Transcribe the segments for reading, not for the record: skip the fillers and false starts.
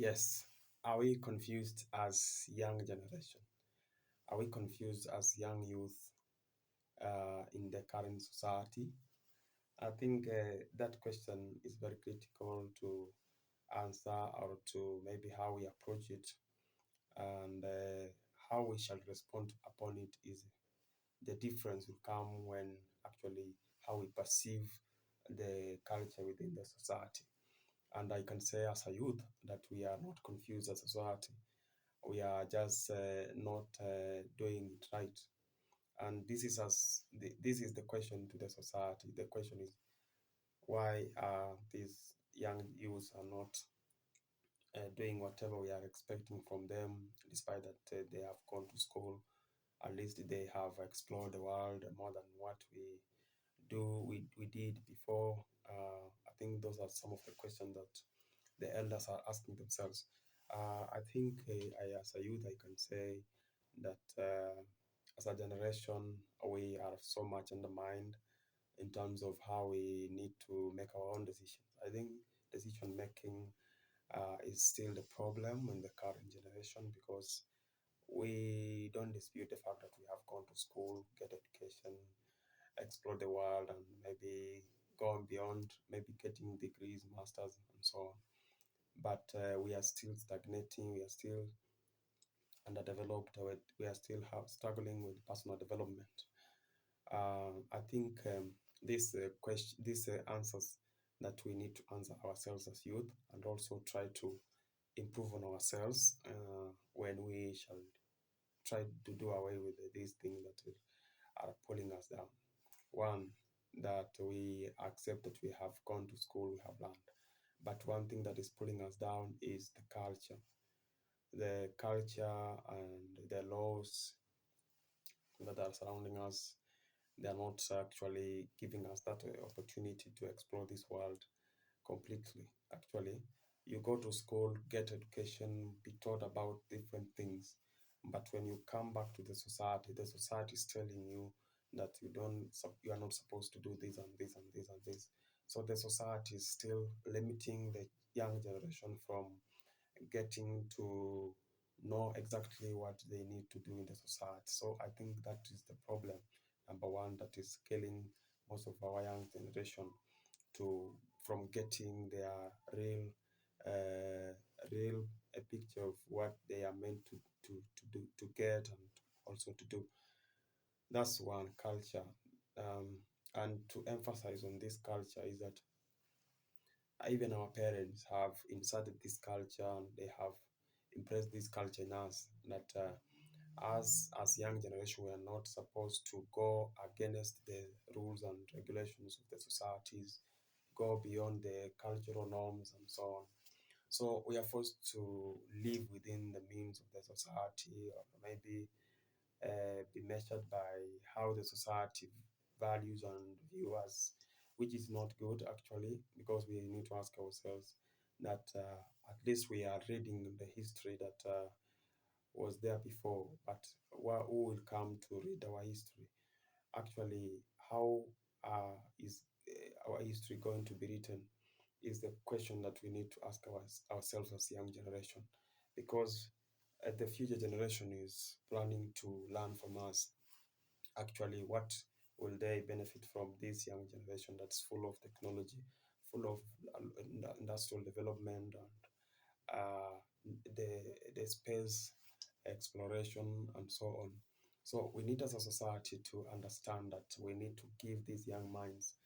Yes. Are we confused as young generation? Are we confused as young youth in the current society? I think that question is very critical to answer or to maybe how we approach it and how we shall respond upon it is the difference will come when actually how we perceive the culture within the society. And I can say as a youth that we are not confused as a society. We are just not doing it right. And this is the question to the society. The question is why these young youths are not doing whatever we are expecting from them, despite that they have gone to school. At least they have explored the world more than what we did before. I think those are some of the questions that the elders are asking themselves. I think as a youth, I can say that as a generation, we are so much undermined in terms of how we need to make our own decisions. I think decision making is still the problem in the current generation because we don't dispute the fact that we have gone to school, get education, explore the world, and maybe go beyond, maybe getting degrees, masters, and so on. But we are still stagnating. We are still underdeveloped. We are still struggling with personal development. I think these answers that we need to answer ourselves as youth, and also try to improve on ourselves when we shall try to do away with these things that are pulling us down. One, that we accept that we have gone to school, we have learned. But one thing that is pulling us down is the culture. The culture and the laws that are surrounding us, they are not actually giving us that opportunity to explore this world completely. Actually, you go to school, get education, be taught about different things. But when you come back to the society is telling you that you are not supposed to do this and this and this and this. So the society is still limiting the young generation from getting to know exactly what they need to do in the society. So I think that is the problem, number one, that is killing most of our young generation to from getting their uh, real a picture of what they are meant to do to get and also to do. That's one culture. And to emphasize on this culture is that even our parents have inserted this culture and they have impressed this culture in us that as young generation we are not supposed to go against the rules and regulations of the societies, go beyond the cultural norms and so on. So we are forced to live within the means of the society, or maybe be measured by how the society values and view us, which is not good actually, because we need to ask ourselves that at least we are reading the history that was there before, but who will come to read our history? Actually, how is our history going to be written is the question that we need to ask ourselves as young generation, because the future generation is planning to learn from us. Actually, what will they benefit from this young generation that's full of technology, full of industrial development and the space exploration and so on. So we need as a society to understand that we need to give these young minds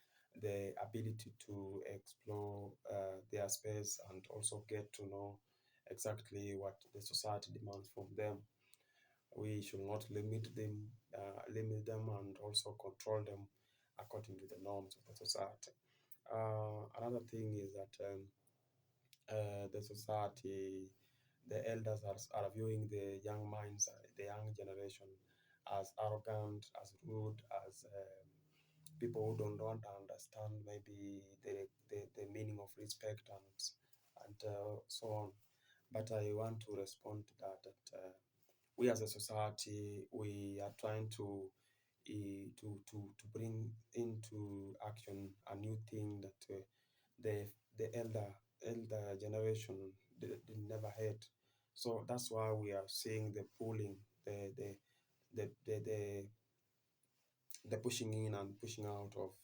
the ability to explore their space and also get to know exactly what the society demands from them. We should not limit them and also control them according to the norms of the society. Another thing is that the society, the elders are viewing the young minds, the young generation, as arrogant, as rude, as people who don't want to understand maybe the meaning of respect and so on. But I want to respond to that we as a society, we are trying to to bring into action a new thing that the elder elder generation they never had. So that's why we are seeing the pulling, the the the the, the, the pushing in and pushing out of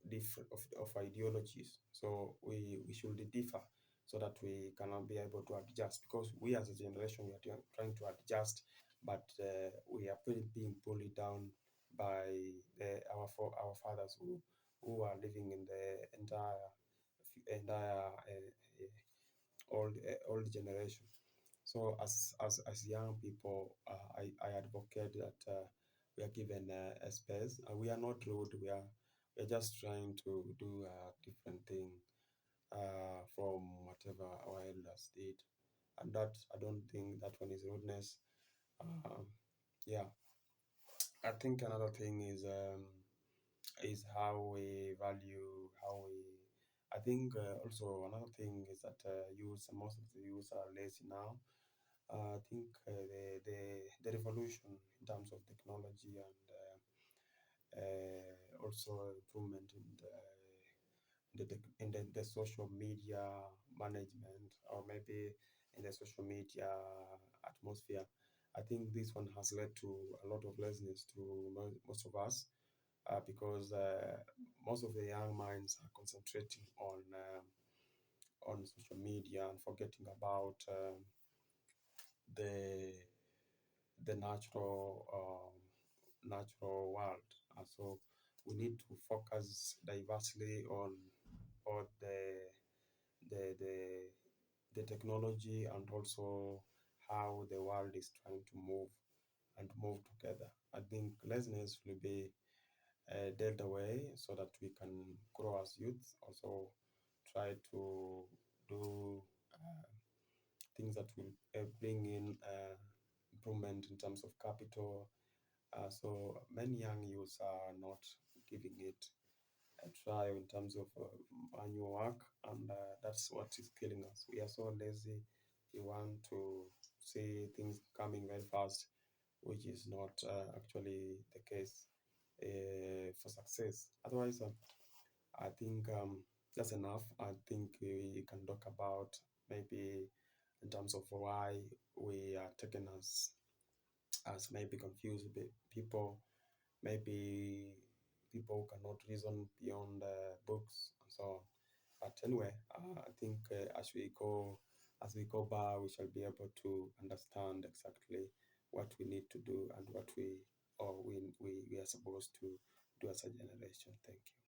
different of ideologies. So we should differ so that we cannot be able to adjust, because we as a generation we are trying to adjust, but we are being pulled down by our fathers who are living in the entire old generation. So as young people, I advocate that we are given a space. We are not rude. We are just trying to do a different thing from whatever our elders did, and that I don't think that one is rudeness. Um, yeah, I think another thing is how we value how we. I think also another thing is that most of the youth are lazy now. I think the revolution in terms of technology and also improvement in the social media management, or maybe in the social media atmosphere. I think this one has led to a lot of laziness to most of us, because most of the young minds are concentrating on social media and forgetting about the natural world. So we need to focus diversely on the the the technology, and also how the world is trying to move together. I think laziness will be dealt away so that we can grow as youth. Also, try to do things that will bring in improvement in terms of capital. So many young youths are not giving it a try in terms of manual work, and that's what is killing us. We are so lazy. We want to see things coming very fast, which is not actually the case for success. Otherwise, I think that's enough. I think we can talk about maybe in terms of why we are taken as maybe confused people, maybe people who cannot reason beyond books and so on. But anyway, I think as we go by, we shall be able to understand exactly what we need to do and what we are supposed to do as a generation. Thank you.